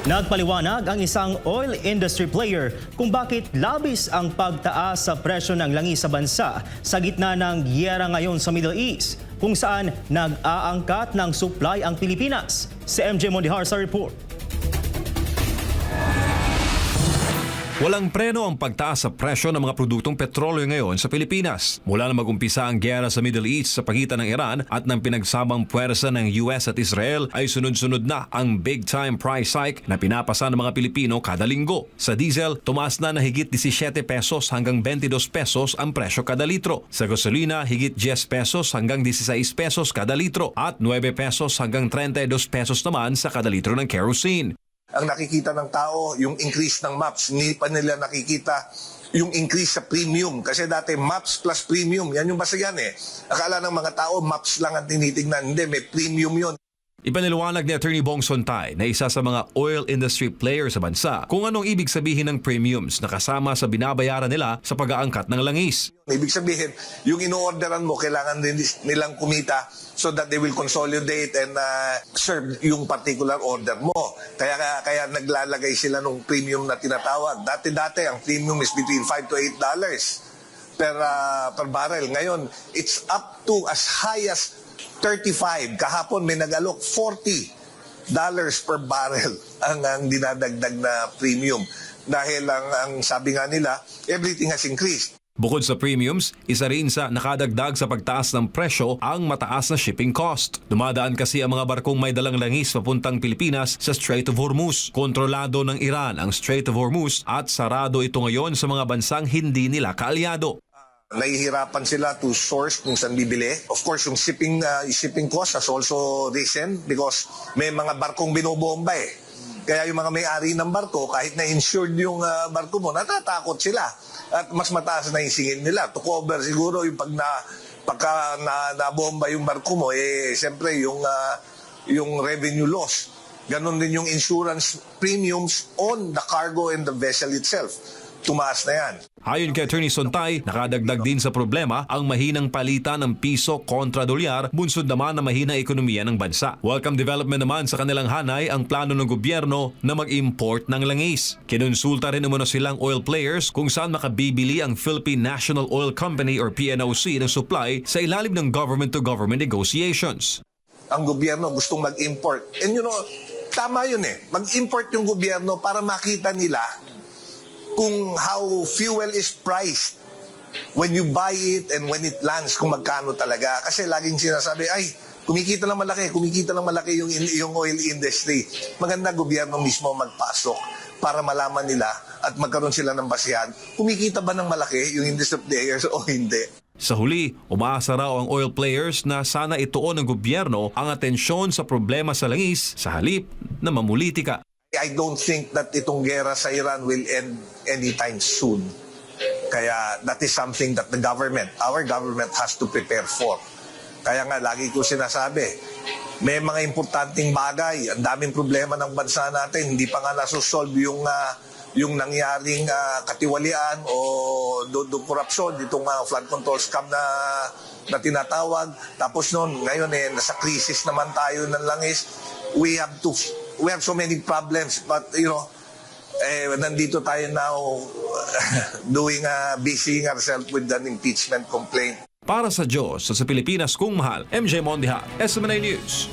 Nagpaliwanag ang isang oil industry player kung bakit labis ang pagtaas sa presyo ng langis sa bansa sa gitna ng giyera ngayon sa Middle East, kung saan nag-aangkat ng supply ang Pilipinas. Si MJ Mondihar sa report. Walang preno ang pagtaas sa presyo ng mga produktong petrolyo ngayon sa Pilipinas. Mula na mag-umpisa ang giyera sa Middle East sa pagitan ng Iran at ng pinagsamang puwersa ng US at Israel ay sunod-sunod na ang big-time price hike na pinapasa ng mga Pilipino kada linggo. Sa diesel, tumaas na higit 17 pesos hanggang 22 pesos ang presyo kada litro. Sa gasolina, higit 10 pesos hanggang 16 pesos kada litro at 9 pesos hanggang 32 pesos naman sa kada litro ng kerosene. Ang nakikita ng tao, yung increase ng MAPS, hindi pa nila nakikita yung increase sa premium. Kasi dati MAPS plus premium, yan yung basta yan eh. Akala ng mga tao, MAPS lang ang tinitignan. Hindi, may premium yun. Ipaniluwanag ni Attorney Bong Sontay na isa sa mga oil industry player sa bansa kung anong ibig sabihin ng premiums na kasama sa binabayaran nila sa pag-aangkat ng langis. Ibig sabihin, yung ino-orderan mo, kailangan din nilang kumita so that they will consolidate and serve yung particular order mo. Kaya naglalagay sila ng premium na tinatawag. Dati ang premium is between $5 to $8 per barrel. Ngayon, it's up to as high as 35. Kahapon may nag-alok $40 per barrel ang dinadagdag na premium. Dahil ang sabi nga nila, everything has increased. Bukod sa premiums, isa rin sa nakadagdag sa pagtaas ng presyo ang mataas na shipping cost. Dumadaan kasi ang mga barkong may dalang langis papuntang Pilipinas sa Strait of Hormuz. Kontrolado ng Iran ang Strait of Hormuz at sarado ito ngayon sa mga bansang hindi nila kaalyado. Nahihirapan sila to source kung saan bibili. Of course, yung shipping cost has also risen because may mga barkong binobomba eh. Kaya yung mga may-ari ng barko, kahit na insured yung barko mo, natatakot sila. At mas mataas na yung singil nila. To cover siguro yung pagka nabomba yung barko mo, siyempre yung revenue loss. Ganon din yung insurance premiums on the cargo and the vessel itself. Tumaas na yan. Ayon kay Attorney Sontay, nakadagdag din sa problema ang mahinang palitan ng piso kontra dolyar, bunsod naman na mahinang ekonomiya ng bansa. Welcome development naman sa kanilang hanay ang plano ng gobyerno na mag-import ng langis. Kinonsulta rin umano silang oil players kung saan makabibili ang Philippine National Oil Company or PNOC ng supply sa ilalim ng government-to-government negotiations. Ang gobyerno gustong mag-import. And tama yun eh. Mag-import yung gobyerno para makita nila kung how fuel is priced when you buy it and when it lands, kung magkano talaga. Kasi laging sinasabi, kumikita lang malaki yung oil industry. Maganda gobyerno mismo magpasok para malaman nila at magkaroon sila ng basihan. Kumikita ba ng malaki yung industry players o hindi? Sa huli, umaasa raw ang oil players na sana ituon ng gobyerno ang atensyon sa problema sa langis sa halip na mamulitika. I don't think that itong gera sa Iran will end anytime soon. Kaya that is something that our government has to prepare for. Kaya nga, lagi ko sinasabi, may mga importanteng bagay, ang daming problema ng bansa natin, hindi pa nga nasusolve yung nangyaring katiwalian o korupsyon, ditong flood control scam na tinatawag. Tapos ngayon nasa crisis naman tayo ng langis. We have so many problems, but nandito tayo now busying ourselves with an impeachment complaint. Para sa Diyos sa Pilipinas kung mahal, MJ Mondihar, SMNA News.